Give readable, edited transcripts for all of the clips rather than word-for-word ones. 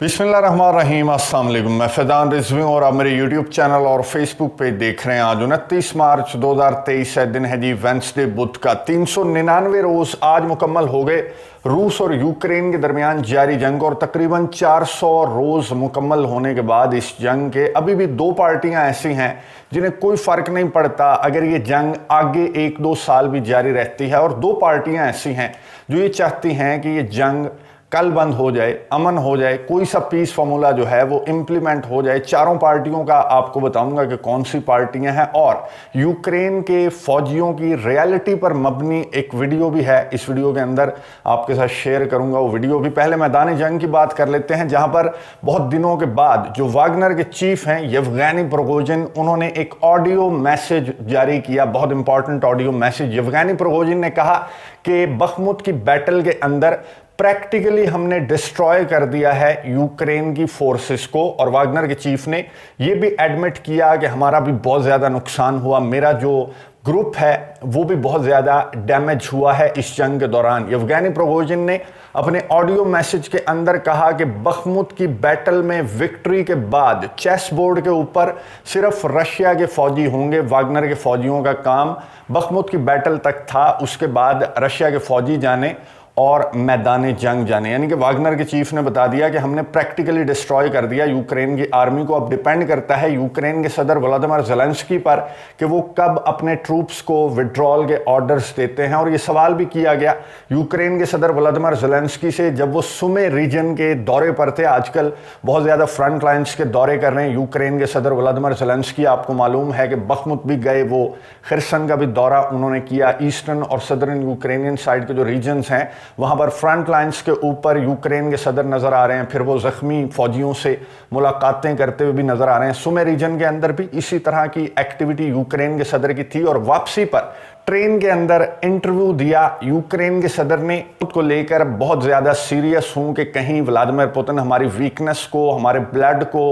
बिस्मिल्लाहिर्रहमानिर्रहीम, अस्सलाम वालेकुम। मैं फैज़ान रिजवी और आप मेरे यूट्यूब चैनल और फेसबुक पे देख रहे हैं। आज 29 मार्च 2023 है, दिन है जी वेंसडे, बुध का। 399 रोज़ आज मुकम्मल हो गए रूस और यूक्रेन के दरमियान जारी जंग, और तकरीबन 400 रोज़ मुकम्मल होने के बाद इस जंग के अभी भी दो पार्टियां ऐसी हैं जिन्हें कोई फ़र्क नहीं पड़ता अगर ये जंग आगे 1-2 साल भी जारी रहती है, और दो पार्टियां ऐसी हैं जो ये चाहती हैं कि ये जंग कल बंद हो जाए, अमन हो जाए, कोई सा पीस फार्मूला जो है वो इम्प्लीमेंट हो जाए। चारों पार्टियों का आपको बताऊंगा कि कौन सी पार्टियां हैं, और यूक्रेन के फौजियों की रियलिटी पर मबनी एक वीडियो भी है, इस वीडियो के अंदर आपके साथ शेयर करूंगा वो वीडियो भी। पहले मैदान जंग की बात कर लेते हैं, जहां पर बहुत दिनों के बाद जो वागनर के चीफ हैं येवगेनी प्रिगोजिन, उन्होंने एक ऑडियो मैसेज जारी किया, बहुत important audio message. Yevgeny Prigozhin ने कहा कि बखमुत की बैटल के अंदर प्रैक्टिकली हमने डिस्ट्रॉय कर दिया है यूक्रेन की फोर्सेस को, और वागनर के चीफ ने यह भी एडमिट किया कि हमारा भी बहुत ज़्यादा नुकसान हुआ, मेरा जो ग्रुप है वो भी बहुत ज़्यादा डैमेज हुआ है इस जंग के दौरान। येवगेनी प्रिगोजिन ने अपने ऑडियो मैसेज के अंदर कहा कि बखमुत की बैटल में विक्ट्री के बाद चेस बोर्ड के ऊपर सिर्फ रशिया के फौजी होंगे, वागनर के फौजियों का काम बखमुत की बैटल तक था, उसके बाद रशिया के फौजी जाने और मैदान जंग जाने। यानी कि वागनर के चीफ ने बता दिया कि हमने प्रैक्टिकली डिस्ट्रॉय कर दिया यूक्रेन की आर्मी को। अब डिपेंड करता है यूक्रेन के सदर व्लादिमीर ज़ेलेंस्की पर कि वो कब अपने ट्रूप्स को विड्रॉल के ऑर्डर्स देते हैं। और ये सवाल भी किया गया यूक्रेन के सदर व्लादिमीर ज़ेलेंस्की से जब वो सुमे रीजन के दौरे पर थे। आजकल बहुत ज़्यादा फ्रंट लाइन्स के दौरे कर रहे हैं यूक्रेन के सदर व्लादिमीर ज़ेलेंस्की। आपको मालूम है कि बखमुत भी गए, वो खिरसन का भी दौरा उन्होंने किया। ईस्टर्न और सदर्न यूक्रेनियन साइड के जो रीजन्स हैं वहां पर फ्रंट लाइंस के ऊपर यूक्रेन के सदर नजर आ रहे हैं, फिर वो जख्मी फौजियों से मुलाकातें करते हुए भी नजर आ रहे हैं। सुमे रीजन के अंदर भी इसी तरह की एक्टिविटी यूक्रेन के सदर की थी, और वापसी पर ट्रेन के अंदर इंटरव्यू दिया यूक्रेन के सदर ने, खुद को लेकर बहुत ज़्यादा सीरियस हूं कि कहीं व्लादिमीर पुतिन हमारी वीकनेस को, हमारे ब्लड को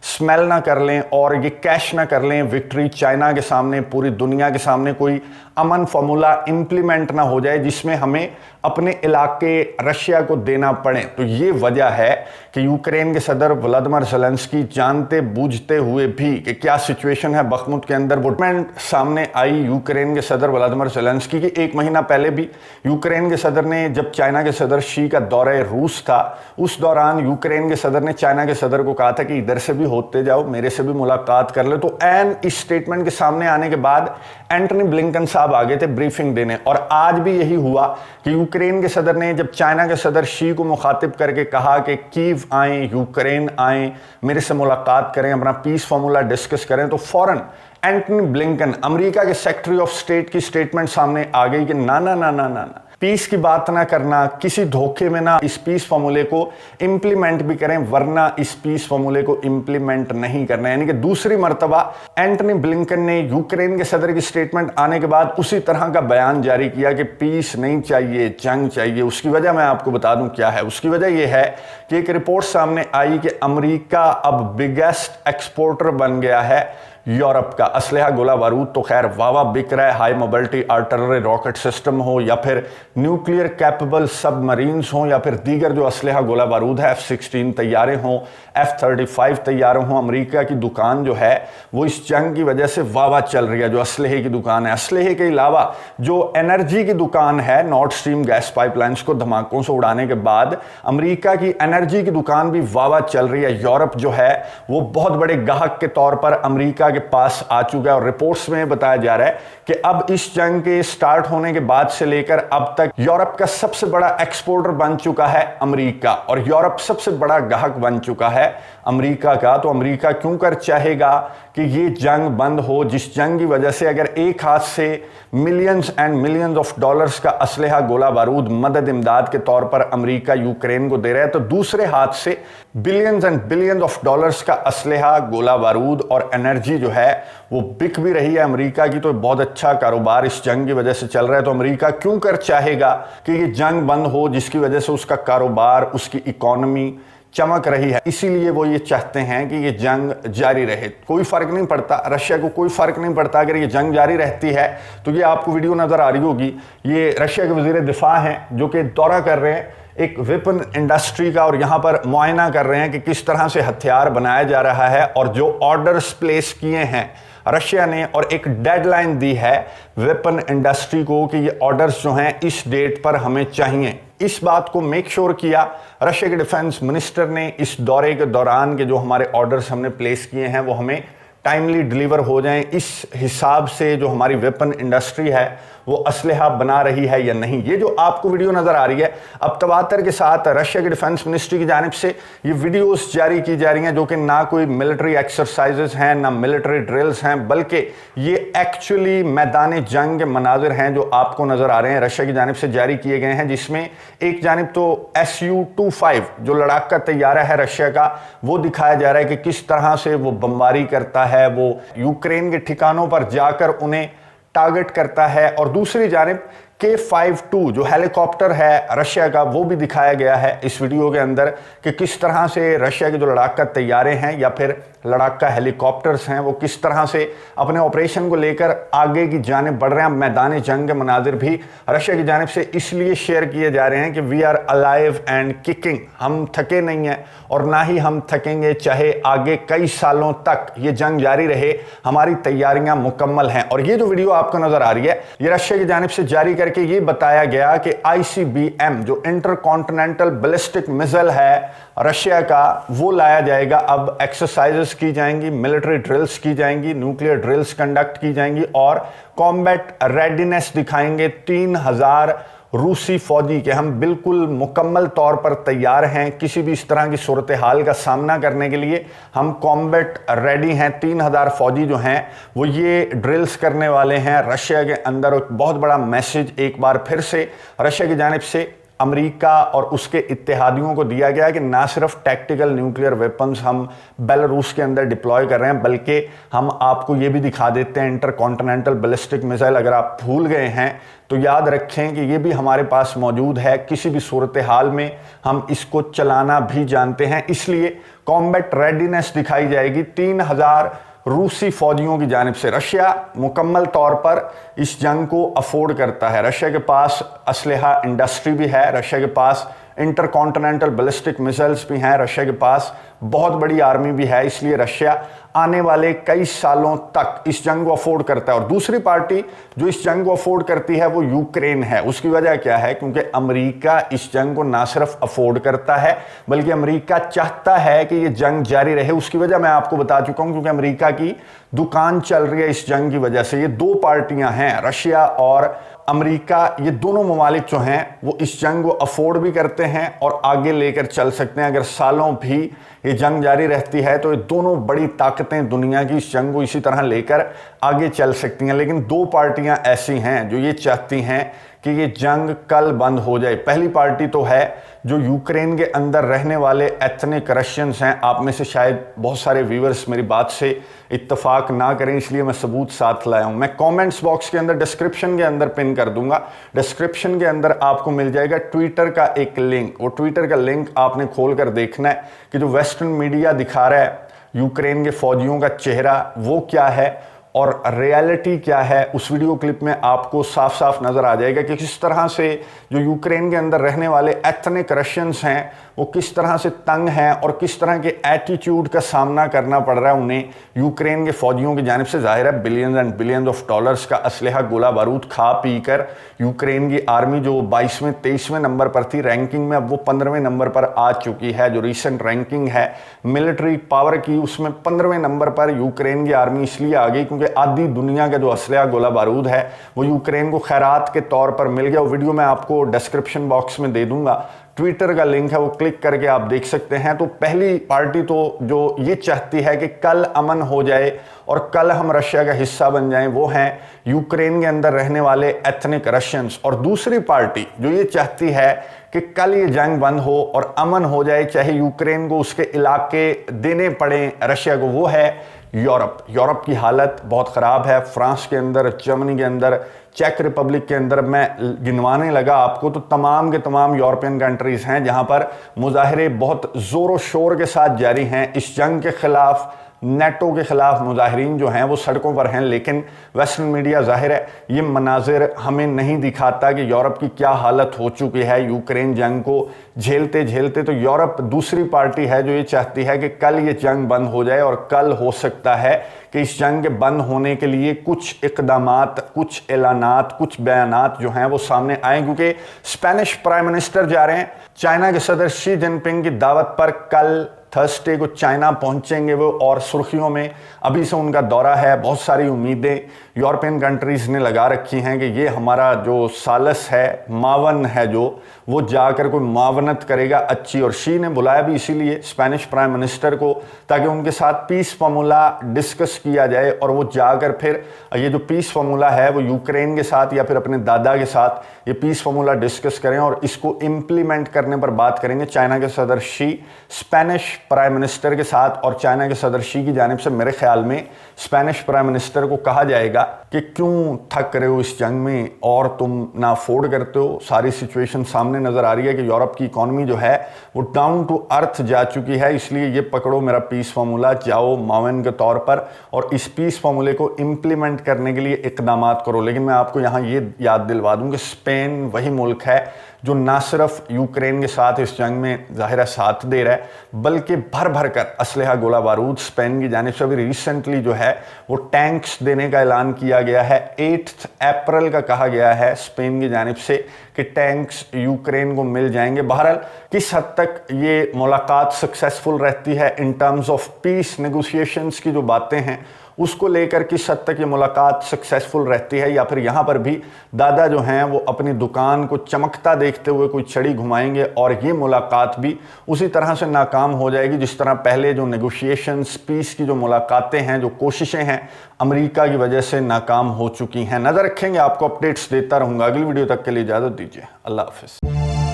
स्मेल ना कर लें और ये कैश ना कर लें विक्ट्री। चाइना के सामने, पूरी दुनिया के सामने कोई अमन फार्मूला इंप्लीमेंट ना हो जाए जिसमें हमें अपने इलाके रशिया को देना पड़े। तो ये वजह है कि यूक्रेन के सदर व्लादिमीर ज़ेलेंस्की जानते बूझते हुए भी कि क्या सिचुएशन है बखमुत के अंदर, वो सामने आई यूक्रेन के सदर व्लादिमीर ज़ेलेंस्की की। एक महीना पहले भी यूक्रेन के सदर ने, जब चाइना के सदर शी का दौरे रूस था, उस दौरान यूक्रेन के सदर ने चाइना के सदर को कहा था कि इधर से भी होते जाओ, मेरे से भी मुलाकात कर ले। तो एन इस स्टेटमेंट के सामने आने के बाद एंटनी ब्लिंकन साहब आ गए थे ब्रीफिंग देने, और आज भी यही हुआ कि यूक्रेन के सदर ने जब चाइना के सदर शी को मुखातिब करके कहा कि कीव आए, यूक्रेन आए, मेरे से मुलाकात करें, अपना पीस फार्मूला डिस्कस करें, तो फौरन एंटनी ब्लिंकन, अमेरिका के सेक्रेटरी ऑफ स्टेट की स्टेटमेंट सामने आ गई कि ना ना ना ना ना, पीस की बात ना करना, किसी धोखे में ना इस पीस फार्मूले को इंप्लीमेंट भी करें, वरना इस पीस फार्मूले को इंप्लीमेंट नहीं करना। यानी कि दूसरी मर्तबा एंटनी ब्लिंकन ने यूक्रेन के सदर की स्टेटमेंट आने के बाद उसी तरह का बयान जारी किया कि पीस नहीं चाहिए, जंग चाहिए। उसकी वजह मैं आपको बता दूं क्या है। उसकी वजह यह है कि एक रिपोर्ट सामने आई कि अमेरिका अब बिगेस्ट एक्सपोर्टर बन गया है यूरोप का। असलहा गोला बारूद तो खैर वावा बिक रहा है, high mobility artillery rocket system हो, या फिर न्यूक्लियर कैपेबल सबमरीन्स हों, या फिर दीगर जो असलहा गोला बारूद है, F-16 तैयारे हों, F-35 तैयारे हों। अमेरिका की दुकान जो है वो इस जंग की वजह से वावा चल रही है, जो असलहे की दुकान है। असलहे के अलावा जो एनर्जी की दुकान है, नॉर्थ स्ट्रीम गैस पाइपलाइंस को धमाकों से उड़ाने के बाद अमेरिका की एनर्जी की दुकान भी वावा चल रही है। यूरोप जो है वो बहुत बड़े गाहक के तौर पर अमेरिका के पास आ चुका है, और रिपोर्ट्स में बताया जा रहा है कि अब इस जंग के स्टार्ट होने के बाद से लेकर अब तक यूरोप का सबसे बड़ा एक्सपोर्टर बन चुका है अमेरिका, और यूरोप सबसे बड़ा ग्राहक बन चुका है अमेरिका का। तो अमेरिका क्यों कर चाहेगा कि ये जंग बंद हो, जिस जंग की वजह से अगर एक हाथ से millions and millions of dollars का असलहा गोला बारूद मदद इमदाद के तौर पर अमेरिका यूक्रेन को दे रहा है, तो दूसरे हाथ से billions and billions of dollars का असलहा गोला बारूद और एनर्जी जो है वो बिक भी रही है अमेरिका की। तो बहुत अच्छा कारोबार इस जंग की वजह से चल रहा है। तो अमेरिका क्यों कर चाहेगा कि ये जंग बंद हो, जिसकी वजह से उसका कारोबार, उसकी इकोनॉमी चमक रही है। इसीलिए वो ये चाहते हैं कि ये जंग जारी रहे। कोई फर्क नहीं पड़ता, रशिया को कोई फर्क नहीं पड़ता अगर ये जंग जारी रहती है। तो ये आपको वीडियो नजर आ रही होगी, ये रशिया के वजीर दिफा हैं जो कि दौरा कर रहे हैं एक वेपन इंडस्ट्री का और यहाँ पर मुआयना कर रहे हैं कि किस तरह से हथियार बनाया जा रहा है और जो ऑर्डर्स प्लेस किए हैं रशिया ने और एक डेडलाइन दी है वेपन इंडस्ट्री को कि ये ऑर्डर्स जो हैं इस डेट पर हमें चाहिए। इस बात को मेक श्योर किया रशिया के डिफेंस मिनिस्टर ने इस दौरे के दौरान के जो हमारे ऑर्डर्स हमने प्लेस किए हैं वो हमें टाइमली डिलीवर हो जाएं। इस हिसाब से जो हमारी वेपन इंडस्ट्री है वो असलहा बना रही है या नहीं। ये जो आपको वीडियो नज़र आ रही है अब तवातर के साथ रशिया के डिफेंस मिनिस्ट्री की जानिब से ये वीडियोस जारी की जा रही हैं जो कि ना कोई मिलिट्री एक्सरसाइजेस हैं ना मिलिट्री ड्रिल्स हैं, बल्कि ये एक्चुअली मैदान जंग के मनाजिर हैं जो आपको नज़र आ रहे हैं रशिया की जानिब से जारी किए गए हैं, जिसमें एक जानिब तो Su-25 जो लड़ाका तैयारा है रशिया का वो दिखाया जा रहा है कि किस तरह से वो बमबारी करता है, वो यूक्रेन के ठिकानों पर जाकर उन्हें टारगेट करता है। और दूसरी जानिब K-52 जो हेलीकॉप्टर है रशिया का वो भी दिखाया गया है इस वीडियो के अंदर कि किस तरह से रशिया के जो लड़ाका तैयारे हैं या फिर लड़ाका हेलीकॉप्टर्स हैं वो किस तरह से अपने ऑपरेशन को लेकर आगे की जानिब बढ़ रहे हैं। मैदान जंग के मनाजिर भी रशिया की जानिब से इसलिए शेयर किए जा रहे हैं कि we are alive and kicking, हम थके नहीं हैं और ना ही हम थकेंगे, चाहे आगे कई सालों तक ये जंग जारी रहे, हमारी तैयारियां मुकम्मल हैं। और ये जो वीडियो आपको नजर आ रही है ये रशिया की जानिब से जारी करके ये बताया गया कि ICBM जो इंटरकॉन्टिनेंटल बैलिस्टिक मिसाइल है रशिया का वो लाया जाएगा। अब एक्सरसाइजेस की जाएंगी, मिलिट्री ड्रिल्स की जाएंगी, न्यूक्लियर ड्रिल्स कंडक्ट की जाएंगी और कॉम्बैट रेडीनेस दिखाएंगे 3000 रूसी फौजी के हम बिल्कुल मुकम्मल तौर पर तैयार हैं किसी भी इस तरह की सूरत हाल का सामना करने के लिए, हम कॉम्बैट रेडी हैं। 3000 फौजी जो हैं वो ये ड्रिल्स करने वाले हैं रशिया के अंदर। एक बहुत बड़ा मैसेज एक बार फिर से रशिया की जानिब से अमेरिका और उसके इत्तेहादियों को दिया गया कि ना सिर्फ टैक्टिकल न्यूक्लियर वेपन्स हम बेलारूस के अंदर डिप्लॉय कर रहे हैं बल्कि हम आपको ये भी दिखा देते हैं इंटरकॉन्टिनेंटल बैलिस्टिक मिसाइल। अगर आप भूल गए हैं तो याद रखें कि ये भी हमारे पास मौजूद है, किसी भी सूरत हाल में हम इसको चलाना भी जानते हैं, इसलिए कॉम्बैट रेडीनेस दिखाई जाएगी 3000 रूसी फौजियों की जानिब से। रशिया मुकम्मल तौर पर इस जंग को अफोर्ड करता है, रशिया के पास असलहा इंडस्ट्री भी है, रशिया के पास इंटरकॉन्टिनेंटल बैलिस्टिक मिसाइल्स भी हैं, रशिया के पास बहुत बड़ी आर्मी भी है, इसलिए रशिया आने वाले कई सालों तक इस जंग को अफोर्ड करता है। और दूसरी पार्टी जो इस जंग को अफोर्ड करती है वो यूक्रेन है। उसकी वजह क्या है? क्योंकि अमेरिका इस जंग को ना सिर्फ अफोर्ड करता है बल्कि अमेरिका चाहता है कि ये जंग जारी रहे। उसकी वजह मैं आपको बता चुका हूं, क्योंकि अमेरिका की दुकान चल रही है इस जंग की वजह से। ये दो पार्टियां हैं, रशिया और अमेरिका, ये दोनों ममालिक जो हैं वो इस जंग को अफोर्ड भी करते हैं और आगे लेकर चल सकते हैं। अगर सालों भी ये जंग जारी रहती है तो ये दोनों बड़ी ताकतें दुनिया की इस जंग को इसी तरह लेकर आगे चल सकती हैं। लेकिन दो पार्टियां ऐसी हैं जो ये चाहती हैं कि ये जंग कल बंद हो जाए। पहली पार्टी तो है जो यूक्रेन के अंदर रहने वाले एथनिक रशियंस हैं। आप में से शायद बहुत सारे व्यूअर्स मेरी बात से इत्तेफाक ना करें, इसलिए मैं सबूत साथ लाया हूं। मैं कमेंट्स बॉक्स के अंदर डिस्क्रिप्शन के अंदर पिन कर दूंगा। डिस्क्रिप्शन के अंदर आपको मिल जाएगा ट्विटर का एक लिंक। वो ट्विटर का लिंक आपने खोल कर देखना है कि जो वेस्टर्न मीडिया दिखा रहा है यूक्रेन के फौजियों का चेहरा वो क्या है और रियलिटी क्या है। उस वीडियो क्लिप में आपको साफ साफ नज़र आ जाएगा कि किस तरह से जो यूक्रेन के अंदर रहने वाले एथनिक रशियंस हैं वो किस तरह से तंग हैं और किस तरह के एटीट्यूड का सामना करना पड़ रहा है उन्हें यूक्रेन के फौजियों की जानिब से। जाहिर है billions and billions of dollars का असलहा गोला बारूद खा पी कर यूक्रेन की आर्मी जो 22वें 23वें नंबर पर थी रैंकिंग में, अब वो 15वें नंबर पर आ चुकी है। जो रिसेंट रैंकिंग है मिलिट्री पावर की उसमें 15वें नंबर पर यूक्रेन की आर्मी इसलिए आ गई क्योंकि आधी दुनिया का जो असलहा गोला बारूद है वो यूक्रेन को खैरात के तौर पर मिल गया। वो वीडियो मैं आपको डिस्क्रिप्शन बॉक्स में दे दूंगा, ट्विटर का लिंक है, वो क्लिक करके आप देख सकते हैं। तो पहली पार्टी तो जो ये चाहती है कि कल अमन हो जाए और कल हम रशिया का हिस्सा बन जाएं, वो हैं यूक्रेन के अंदर रहने वाले एथनिक रशियंस। और दूसरी पार्टी जो ये चाहती है कि कल ये जंग बंद हो और अमन हो जाए, चाहे यूक्रेन को उसके इलाके देने पड़े रशिया को, वो है यूरोप। यूरोप की हालत बहुत ख़राब है। फ्रांस के अंदर, जर्मनी के अंदर, चेक रिपब्लिक के अंदर, मैं गिनवाने लगा आपको तो तमाम के तमाम यूरोपियन कंट्रीज़ हैं जहां पर मुजाहरे बहुत ज़ोर शोर के साथ जारी हैं इस जंग के ख़िलाफ़। नेटो के खिलाफ मुजाहिरीन जो हैं वो सड़कों पर हैं, लेकिन वेस्टर्न मीडिया जाहिर है ये मनाजिर हमें नहीं दिखाता कि यूरोप की क्या हालत हो चुकी है यूक्रेन जंग को झेलते झेलते। तो यूरोप दूसरी पार्टी है जो ये चाहती है कि कल ये जंग बंद हो जाए, और कल हो सकता है कि इस जंग के बंद होने के लिए कुछ इकदामात, कुछ ऐलानात, कुछ बयानात जो हैं वो सामने आए, क्योंकि स्पेनिश प्राइम मिनिस्टर जा रहे हैं चाइना के सदर शी जिनपिंग की दावत पर। कल थर्सडे को चाइना पहुंचेंगे वो, और सुर्खियों में अभी से उनका दौरा है। बहुत सारी उम्मीदें यूरोपियन कंट्रीज़ ने लगा रखी हैं कि ये हमारा जो सालस है, मावन है जो, वो जाकर कोई मावनत करेगा अच्छी। और शी ने बुलाया भी इसीलिए स्पेनिश प्राइम मिनिस्टर को, ताकि उनके साथ पीस फार्मूला डिस्कस किया जाए, और वो जाकर फिर ये जो पीस फार्मूला है वो यूक्रेन के साथ या फिर अपने दादा के साथ ये पीस फार्मूला डिस्कस करें और इसको इम्प्लीमेंट करने पर बात करेंगे चाइना के सदर शी स्पेनिश प्राइम मिनिस्टर के साथ। और चाइना के सदर शी की जानिब से मेरे ख्याल में स्पेनिश प्राइम मिनिस्टर को कहा जाएगा कि क्यों थक रहे हो इस जंग में, और तुम ना अफोर्ड करते हो। सारी सिचुएशन सामने नजर आ रही है कि यूरोप की इकॉनमी जो है वो डाउन टू अर्थ जा चुकी है, इसलिए ये पकड़ो मेरा पीस फार्मूला, जाओ मावन के तौर पर और इस पीस फार्मूले को इम्प्लीमेंट करने के लिए इकदामात करो। लेकिन मैं आपको यहाँ ये याद दिलवा दूँ कि स्पेन वही मुल्क है जो ना सिर्फ यूक्रेन के साथ इस जंग में ज़ाहिर साथ दे रहा है, बल्कि भर भर कर असलहा गोला बारूद स्पेन की जानिब से अभी रिसेंटली जो है वो टैंक्स देने का ऐलान किया गया है। 8 अप्रैल का कहा गया है स्पेन की जानिब से कि टैंक्स यूक्रेन को मिल जाएंगे। बहरहाल किस हद तक ये मुलाकात सक्सेसफुल रहती है in terms of peace negotiations की जो बातें हैं उसको लेकर किस हद तक ये मुलाकात सक्सेसफुल रहती है, या फिर यहाँ पर भी दादा जो हैं वो अपनी दुकान को चमकता देखते हुए कोई छड़ी घुमाएंगे और ये मुलाकात भी उसी तरह से नाकाम हो जाएगी जिस तरह पहले जो नेगोशिएशंस, पीस की जो मुलाकातें हैं, जो कोशिशें हैं, अमेरिका की वजह से नाकाम हो चुकी हैं। नज़र रखेंगे, आपको अपडेट्स देता रहूँगा। अगली वीडियो तक के लिए इजाज़त दीजिए। अल्लाह हाफ़िज़।